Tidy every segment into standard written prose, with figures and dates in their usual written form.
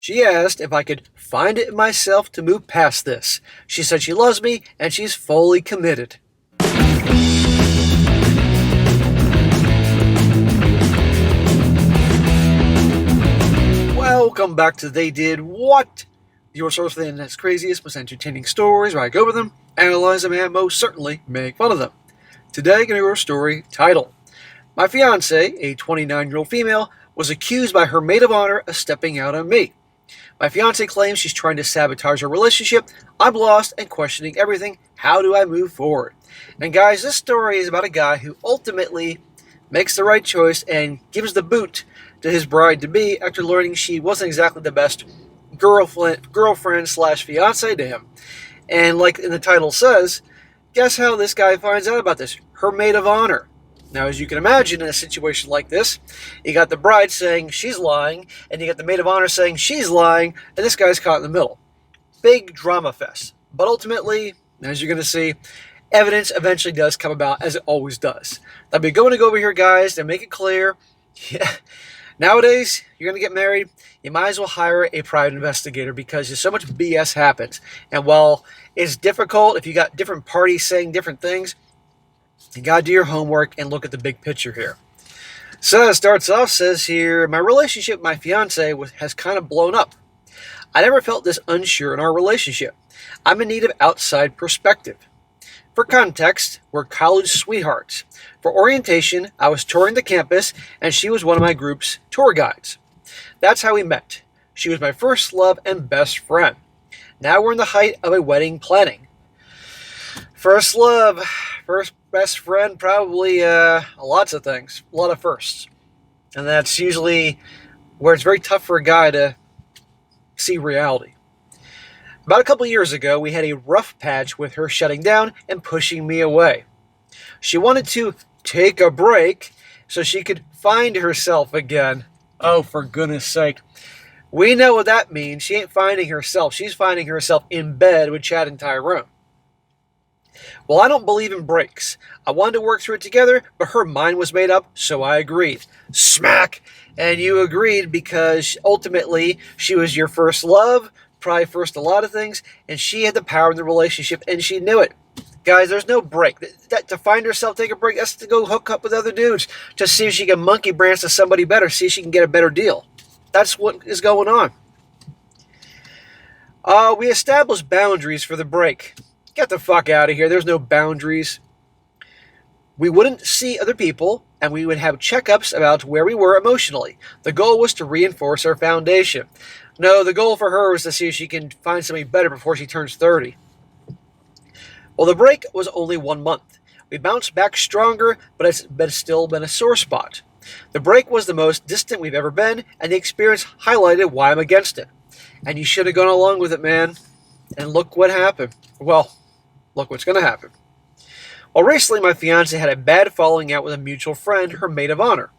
She asked if I could find it in myself to move past this. She said she loves me and she's fully committed. Welcome back to They Did What? Your source for the internet's craziest, most entertaining stories where I go over them, analyze them, and most certainly make fun of them. Today, I'm going to go over a story titled, My Fiancée, a 29-year-old female, was accused by her maid of honor of stepping out on me. My fiancée claims she's trying to sabotage our relationship. I'm lost and questioning everything. How do I move forward? And guys, this story is about a guy who ultimately makes the right choice and gives the boot to his bride-to-be after learning she wasn't exactly the best girlfriend slash fiancée to him. And like in the title says, guess how this guy finds out about this? Her maid of honor. Now, as you can imagine, in a situation like this, you got the bride saying she's lying, and you got the maid of honor saying she's lying, and this guy's caught in the middle. Big drama fest. But ultimately, as you're going to see, evidence eventually does come about, as it always does. I'll be going to go over here, guys, and make it clear. Yeah. Nowadays, you're going to get married, you might as well hire a private investigator because there's so much BS happens. And while it's difficult if you got different parties saying different things, you got to do your homework and look at the big picture here. So it starts off, says here, my relationship with my fiancé has kind of blown up. I never felt this unsure in our relationship. I'm in need of outside perspective. For context, we're college sweethearts. For orientation, I was touring the campus, and she was one of my group's tour guides. That's how we met. She was my first love and best friend. Now we're in the height of a wedding planning. First love, first best friend, probably lots of things, a lot of firsts. And that's usually where it's very tough for a guy to see reality. About a couple years ago, we had a rough patch with her shutting down and pushing me away. She wanted to take a break so she could find herself again. Oh, for goodness sake. We know what that means. She ain't finding herself. She's finding herself in bed with Chad and Tyrone. Well, I don't believe in breaks. I wanted to work through it together, but her mind was made up, so I agreed. Smack! And you agreed because ultimately she was your first love, probably first a lot of things, and she had the power in the relationship, and she knew it. Guys, there's no break. To find herself, take a break, that's to go hook up with other dudes, to see if she can monkey branch to somebody better, see if she can get a better deal. That's what is going on. We established boundaries for the break. Get the fuck out of here. There's no boundaries. We wouldn't see other people, and we would have checkups about where we were emotionally. The goal was to reinforce our foundation. No, the goal for her was to see if she can find something better before she turns 30. Well, the break was only 1 month. We bounced back stronger, but it's still been a sore spot. The break was the most distant we've ever been, and the experience highlighted why I'm against it. And you should have gone along with it, man. And look what happened. Well, look what's going to happen. Well, recently my fiancé had a bad falling out with a mutual friend, her maid of honor,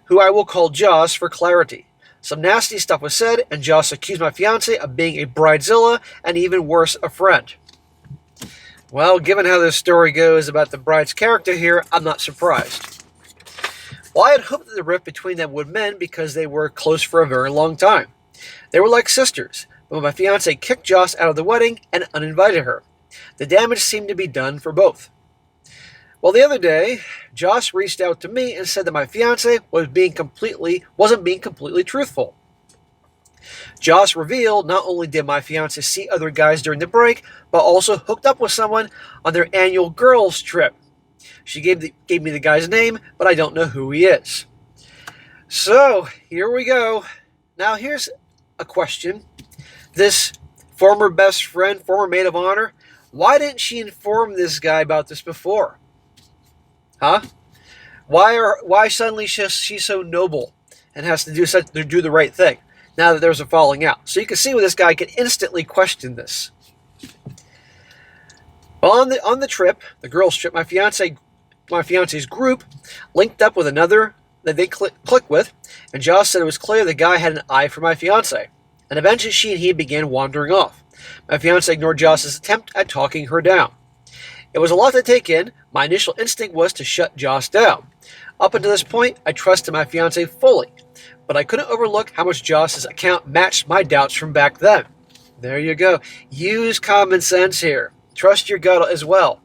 who I will call Joss for clarity. Some nasty stuff was said, and Joss accused my fiancé of being a bridezilla, and even worse, a friend. Well, given how this story goes about the bride's character here, I'm not surprised. Well, I had hoped that the rift between them would mend because they were close for a very long time. They were like sisters, but my fiancé kicked Joss out of the wedding and uninvited her. The damage seemed to be done for both. Well, the other day, Joss reached out to me and said that my fiancé wasn't being completely truthful. Joss revealed not only did my fiancé see other guys during the break, but also hooked up with someone on their annual girls' trip. She gave me the guy's name, but I don't know who he is. So, here we go. Now, here's a question. This former best friend, former maid of honor, why didn't she inform this guy about this before? Huh? Why suddenly she's so noble and has to do the right thing now that there's a falling out? So you can see where this guy can instantly question this. Well, on the trip, the girls' trip, my fiance's group linked up with another that they clicked with, and Joss said it was clear the guy had an eye for my fiancé. And eventually she and he began wandering off. My fiancé ignored Joss's attempt at talking her down. It was a lot to take in. My initial instinct was to shut Joss down. Up until this point, I trusted my fiancé fully. but I couldn't overlook how much Joss's account matched my doubts from back then. There you go. Use common sense here. Trust your gut as well.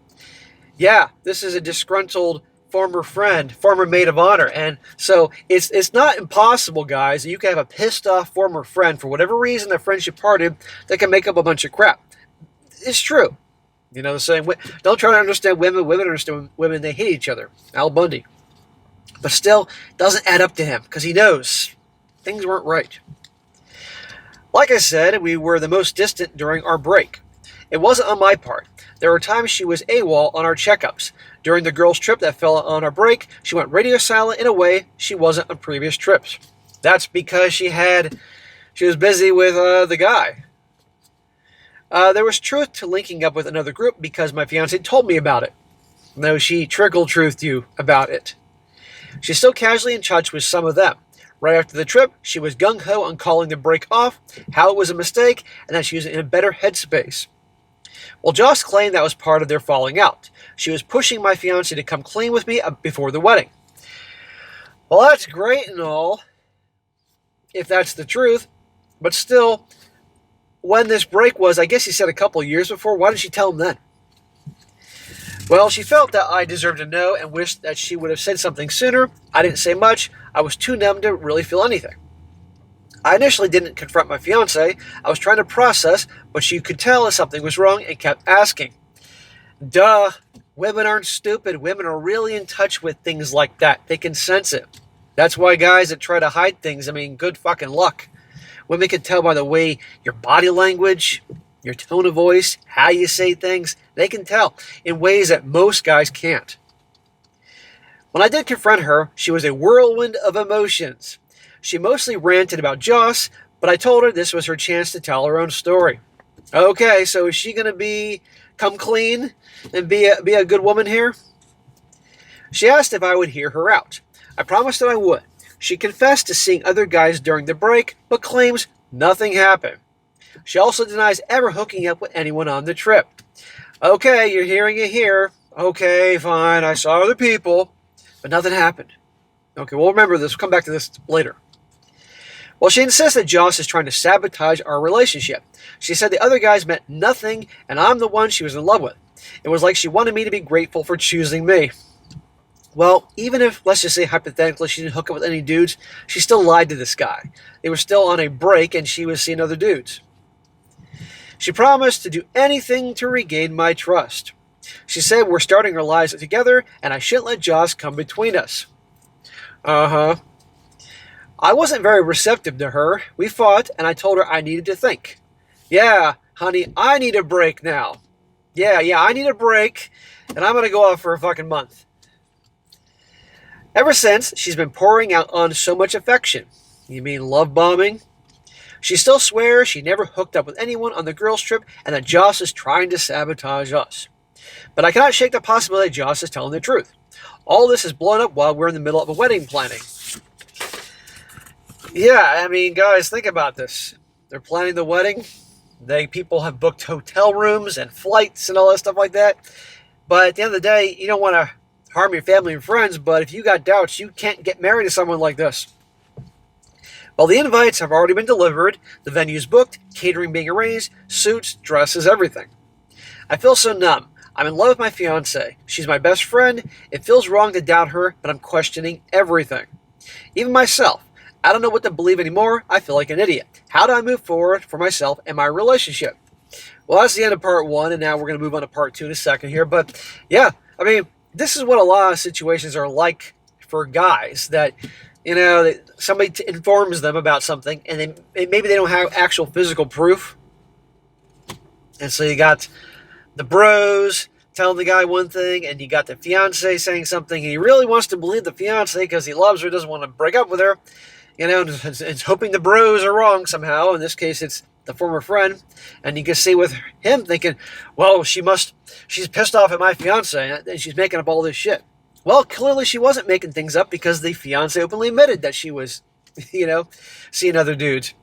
Yeah, this is a disgruntled former friend, former maid of honor. And so it's not impossible, guys, that you can have a pissed off former friend for whatever reason the friendship parted that can make up a bunch of crap. It's true. You know the saying, don't try to understand women. Women understand women. They hate each other. Al Bundy. But still, doesn't add up to him because he knows things weren't right. Like I said, we were the most distant during our break. It wasn't on my part. There were times she was AWOL on our checkups. During the girls' trip that fell on our break, she went radio silent in a way she wasn't on previous trips. That's because she was busy with the guy. There was truth to linking up with another group because my fiancée told me about it. No, she trickled-truthed you about it. She's still casually in touch with some of them. Right after the trip, she was gung-ho on calling the break off, how it was a mistake, and that she was in a better headspace. Well, Joss claimed that was part of their falling out. She was pushing my fiancé to come clean with me before the wedding. Well, that's great and all, if that's the truth, but still, when this break was, I guess he said a couple of years before, why didn't she tell him then? Well, she felt that I deserved to know and wished that she would have said something sooner. I didn't say much. I was too numb to really feel anything. I initially didn't confront my fiancé. I was trying to process, but she could tell if something was wrong and kept asking. Duh. Women aren't stupid. Women are really in touch with things like that. They can sense it. That's why guys that try to hide things, good fucking luck. Women can tell by the way your body language, your tone of voice, how you say things. They can tell in ways that most guys can't. When I did confront her, she was a whirlwind of emotions. She mostly ranted about Joss, but I told her this was her chance to tell her own story. Okay, so is she going to come clean and be a good woman here? She asked if I would hear her out. I promised that I would. She confessed to seeing other guys during the break, but claims nothing happened. She also denies ever hooking up with anyone on the trip. Okay, you're hearing it here. Okay, fine, I saw other people, but nothing happened. Okay, we'll remember this. We'll come back to this later. Well, she insists that Joss is trying to sabotage our relationship. She said the other guys meant nothing, and I'm the one she was in love with. It was like she wanted me to be grateful for choosing me. Well, even if, let's just say hypothetically, she didn't hook up with any dudes, she still lied to this guy. They were still on a break, and she was seeing other dudes. She promised to do anything to regain my trust. She said we're starting our lives together, and I shouldn't let Joss come between us. Uh-huh. I wasn't very receptive to her. We fought, and I told her I needed to think. Yeah, honey, I need a break now. Yeah, I need a break, and I'm going to go off for a fucking month. Ever since, she's been pouring out on so much affection. You mean love bombing? She still swears she never hooked up with anyone on the girls' trip and that Joss is trying to sabotage us. But I cannot shake the possibility that Joss is telling the truth. All this is blown up while we're in the middle of a wedding planning. Yeah, guys, think about this. They're planning the wedding. People have booked hotel rooms and flights and all that stuff like that. But at the end of the day, you don't want to harm your family and friends, but if you got doubts, you can't get married to someone like this. Well, the invites have already been delivered, the venue's booked, catering being arranged, suits, dresses, everything. I feel so numb. I'm in love with my fiancée. She's my best friend. It feels wrong to doubt her, but I'm questioning everything. Even myself. I don't know what to believe anymore. I feel like an idiot. How do I move forward for myself and my relationship? Well, that's the end of part 1, and now we're going to move on to part 2 in a second here. But, yeah, this is what a lot of situations are like for guys that, somebody informs them about something, and maybe they don't have actual physical proof. And so you got the bros telling the guy one thing, and you got the fiancé saying something, and he really wants to believe the fiancé because he loves her, doesn't want to break up with her. It's hoping the bros are wrong somehow. In this case, it's the former friend. And you can see with him thinking, well, she's pissed off at my fiancé, and she's making up all this shit. Well, clearly she wasn't making things up because the fiancé openly admitted that she was, seeing other dudes.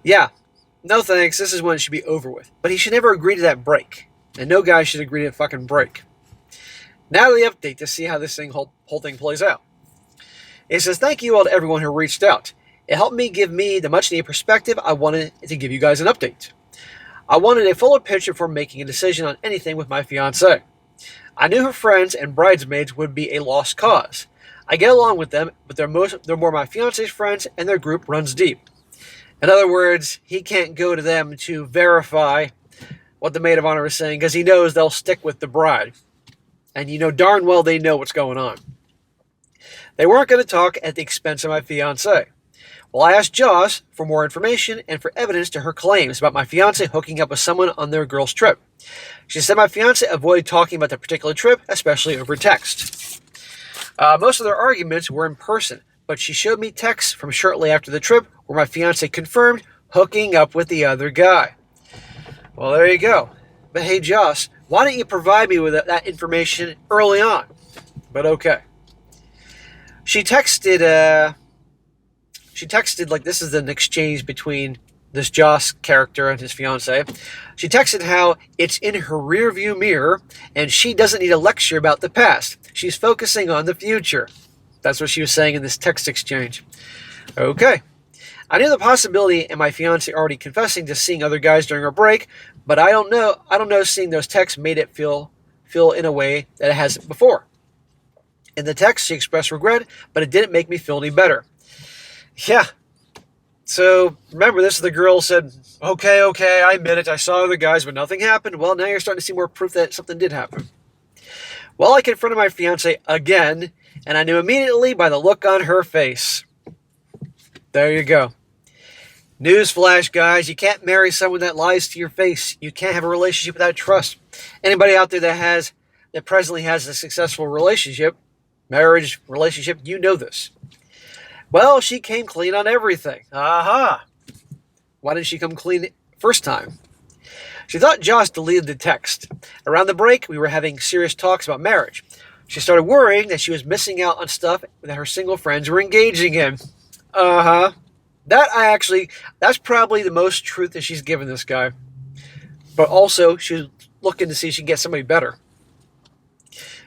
Yeah, no thanks. This is when it should be over with. But he should never agree to that break. And no guy should agree to a fucking break. Now the update to see how this whole thing plays out. It says, thank you all to everyone who reached out. It helped me give me the much needed perspective I wanted to give you guys an update. I wanted a fuller picture before making a decision on anything with my fiancée. I knew her friends and bridesmaids would be a lost cause. I get along with them, but they're more my fiancé's friends, and their group runs deep. In other words, he can't go to them to verify what the maid of honor is saying because he knows they'll stick with the bride. And you know darn well they know what's going on. They weren't going to talk at the expense of my fiancée. Well, I asked Joss for more information and for evidence to her claims about my fiancé hooking up with someone on their girls' trip. She said my fiancé avoided talking about the particular trip, especially over text. Most of their arguments were in person, but she showed me texts from shortly after the trip where my fiancé confirmed hooking up with the other guy. Well, there you go. But hey, Joss, why didn't you provide me with that information early on? But okay. She texted like this is an exchange between this Joss character and his fiancée. She texted how it's in her rearview mirror and she doesn't need a lecture about the past. She's focusing on the future. That's what she was saying in this text exchange. Okay. I knew the possibility and my fiancé already confessing to seeing other guys during our break, but I don't know seeing those texts made it feel in a way that it hasn't before. In the text, she expressed regret, but it didn't make me feel any better. Yeah. So, remember, this is the girl who said, okay, I admit it, I saw other guys, but nothing happened. Well, now you're starting to see more proof that something did happen. Well, I confronted my fiancé again, and I knew immediately by the look on her face. There you go. Newsflash, guys, you can't marry someone that lies to your face. You can't have a relationship without trust. Anybody out there that presently has a successful relationship, marriage, relationship, you know this. Well, she came clean on everything. Aha! Why didn't she come clean first time? She thought Joss deleted the text. Around the break, we were having serious talks about marriage. She started worrying that she was missing out on stuff that her single friends were engaging in. Uh-huh. That's probably the most truth that she's given this guy. But also, she's looking to see if she can get somebody better.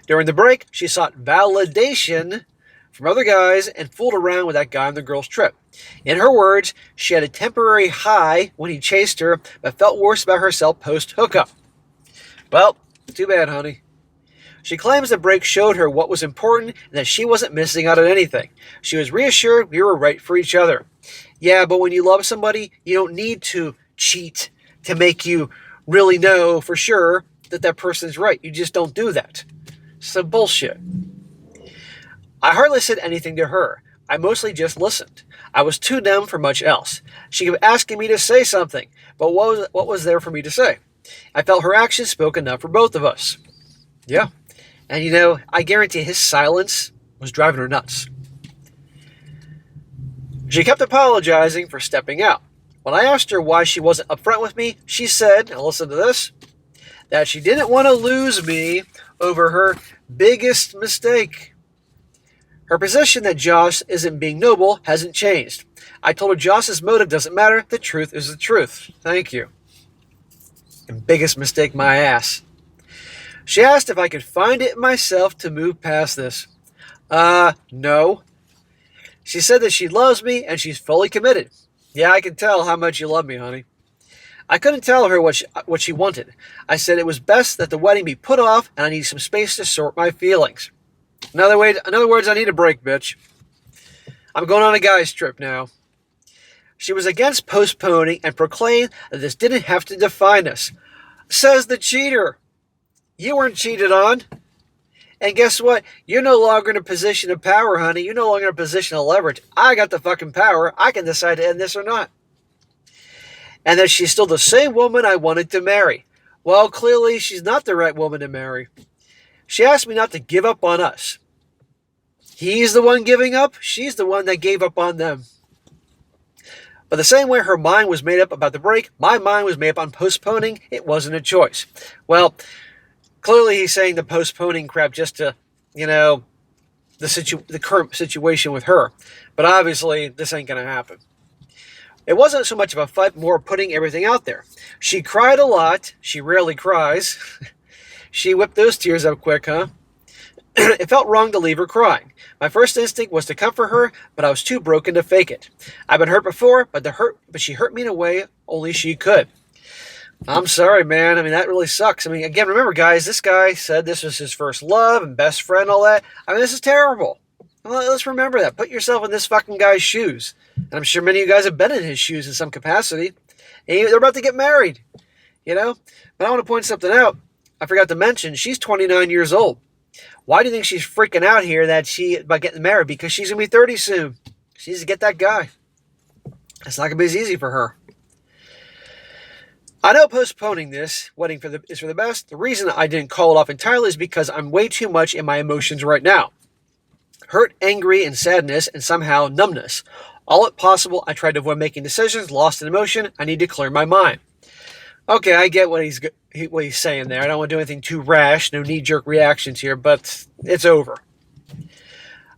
During the break, she sought validation from other guys and fooled around with that guy on the girls' trip. In her words, she had a temporary high when he chased her, but felt worse about herself post-hookup. Well, too bad, honey. She claims the break showed her what was important and that she wasn't missing out on anything. She was reassured we were right for each other. Yeah, but when you love somebody, you don't need to cheat to make you really know for sure that person's right. You just don't do that. So bullshit. I hardly said anything to her. I mostly just listened. I was too dumb for much else. She kept asking me to say something, but what was there for me to say? I felt her actions spoke enough for both of us. Yeah. And I guarantee his silence was driving her nuts. She kept apologizing for stepping out. When I asked her why she wasn't upfront with me, she said, now listen to this, that she didn't want to lose me over her biggest mistake. Her position that Joss isn't being noble hasn't changed. I told her Joss's motive doesn't matter. The truth is the truth. Thank you. And biggest mistake, my ass. She asked if I could find it in myself to move past this. No. She said that she loves me and she's fully committed. Yeah, I can tell how much you love me, honey. I couldn't tell her what she wanted. I said it was best that the wedding be put off and I need some space to sort my feelings. In other words, I need a break, bitch. I'm going on a guy's trip now. She was against postponing and proclaimed that this didn't have to define us. Says the cheater. You weren't cheated on. And guess what? You're no longer in a position of power, honey. You're no longer in a position of leverage. I got the fucking power. I can decide to end this or not. And that she's still the same woman I wanted to marry. Well, clearly she's not the right woman to marry. She asked me not to give up on us. He's the one giving up. She's the one that gave up on them. But the same way her mind was made up about the break, my mind was made up on postponing. It wasn't a choice. Well, clearly he's saying the postponing crap just to, the current situation with her. But obviously, this ain't going to happen. It wasn't so much of a fight, more putting everything out there. She cried a lot. She rarely cries. She whipped those tears up quick, huh? It felt wrong to leave her crying. My first instinct was to comfort her, but I was too broken to fake it. I've been hurt before, but she hurt me in a way only she could. I'm sorry, man. I mean, that really sucks. I mean, again, remember, guys, this guy said this was his first love and best friend, all that. I mean, this is terrible. Well, let's remember that. Put yourself in this fucking guy's shoes. And I'm sure many of you guys have been in his shoes in some capacity. And they're about to get married, you know? But I want to point something out. I forgot to mention, she's 29 years old. Why do you think she's freaking out here by getting married? Because she's going to be 30 soon. She needs to get that guy. It's not going to be as easy for her. I know postponing this wedding is for the best. The reason I didn't call it off entirely is because I'm way too much in my emotions right now. Hurt, angry, and sadness, and somehow numbness. All it possible, I tried to avoid making decisions, lost in emotion. I need to clear my mind. Okay, I get what he's saying there. I don't want to do anything too rash, no knee-jerk reactions here, but it's over.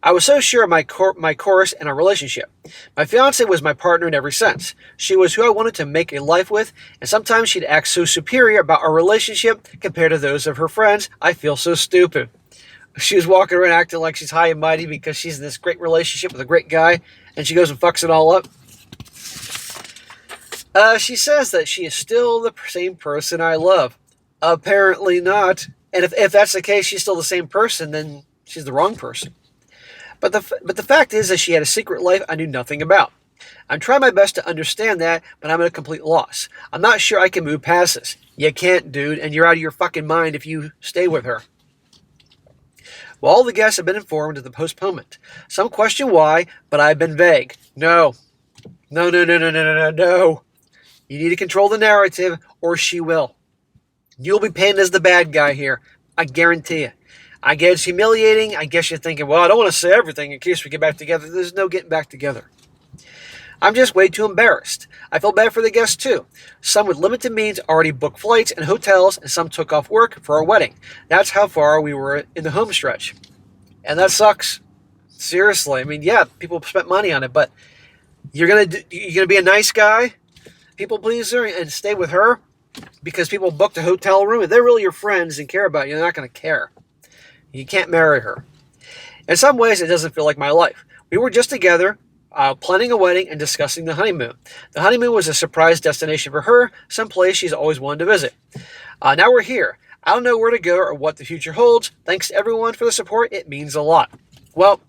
I was so sure of my course and our relationship. My fiancée was my partner in every sense. She was who I wanted to make a life with, and sometimes she'd act so superior about our relationship compared to those of her friends. I feel so stupid. She was walking around acting like she's high and mighty because she's in this great relationship with a great guy, and she goes and fucks it all up. She says that she is still the same person I love. Apparently not. And if that's the case, she's still the same person, then she's the wrong person. But the fact is that she had a secret life I knew nothing about. I'm trying my best to understand that, but I'm at a complete loss. I'm not sure I can move past this. You can't, dude, and you're out of your fucking mind if you stay with her. Well, all the guests have been informed of the postponement. Some question why, but I've been vague. No. No. You need to control the narrative, or she will. You'll be painted as the bad guy here. I guarantee you. I guess it's humiliating. I guess you're thinking, well, I don't want to say everything in case we get back together. There's no getting back together. I'm just way too embarrassed. I feel bad for the guests, too. Some with limited means already booked flights and hotels, and some took off work for our wedding. That's how far we were in the home stretch. And that sucks. Seriously. I mean, yeah, people spent money on it, but you're gonna be a nice guy, people pleaser, and stay with her because people booked a hotel room. If they're really your friends and care about you, they're not going to care. You can't marry her. In some ways, it doesn't feel like my life. We were just together, planning a wedding and discussing the honeymoon. The honeymoon was a surprise destination for her, someplace she's always wanted to visit. Now we're here. I don't know where to go or what the future holds. Thanks to everyone for the support. It means a lot. Well,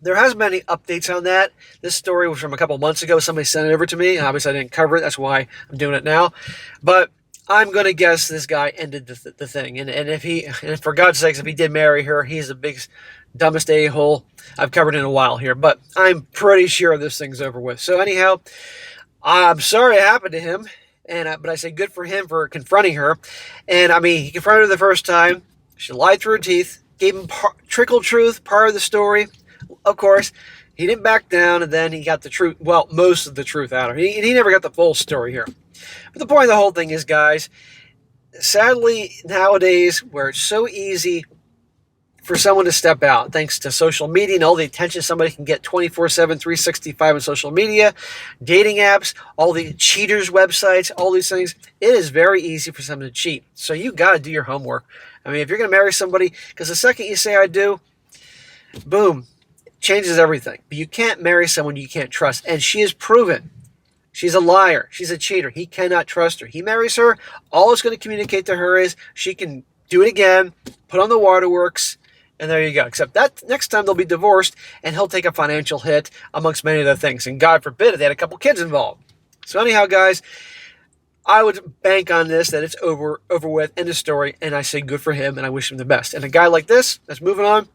there hasn't been any updates on that. This story was from a couple months ago. Somebody sent it over to me. Obviously, I didn't cover it. That's why I'm doing it now. But I'm going to guess this guy ended the thing. And for God's sakes, if he did marry her, he's the biggest, dumbest a-hole I've covered in a while here. But I'm pretty sure this thing's over with. So anyhow, I'm sorry it happened to him. But I say good for him for confronting her. And I mean, he confronted her the first time. She lied through her teeth. Gave him trickle truth, part of the story. Of course, he didn't back down, and then he got the truth, well, most of the truth out of her. He never got the full story here. But the point of the whole thing is, guys, sadly, nowadays, where it's so easy for someone to step out, thanks to social media and all the attention somebody can get 24/7, 365 on social media, dating apps, all the cheaters websites, all these things, it is very easy for someone to cheat. So you got to do your homework. I mean, if you're going to marry somebody, because the second you say I do, boom, changes everything. But you can't marry someone you can't trust. And she is proven. She's a liar. She's a cheater. He cannot trust her. He marries her. All it's going to communicate to her is she can do it again, put on the waterworks, and there you go. Except that next time they'll be divorced, and he'll take a financial hit amongst many other things. And God forbid if they had a couple kids involved. So anyhow, guys, I would bank on this, that it's over with, end of story, and I say good for him, and I wish him the best. And a guy like this that's moving on,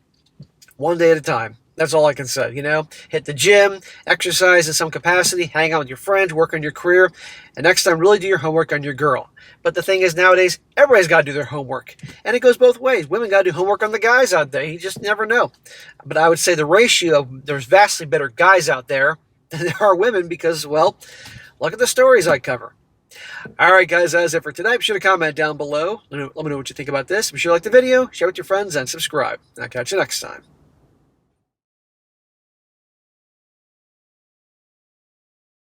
one day at a time. That's all I can say, you know. Hit the gym, exercise in some capacity, hang out with your friends, work on your career, and next time really do your homework on your girl. But the thing is, nowadays, everybody's got to do their homework. And it goes both ways. Women got to do homework on the guys out there. You just never know. But I would say the ratio, there's vastly better guys out there than there are women because, well, look at the stories I cover. All right, guys, that's it for today. Be sure to comment down below. Let me know what you think about this. Be sure to like the video, share with your friends, and subscribe. I'll catch you next time.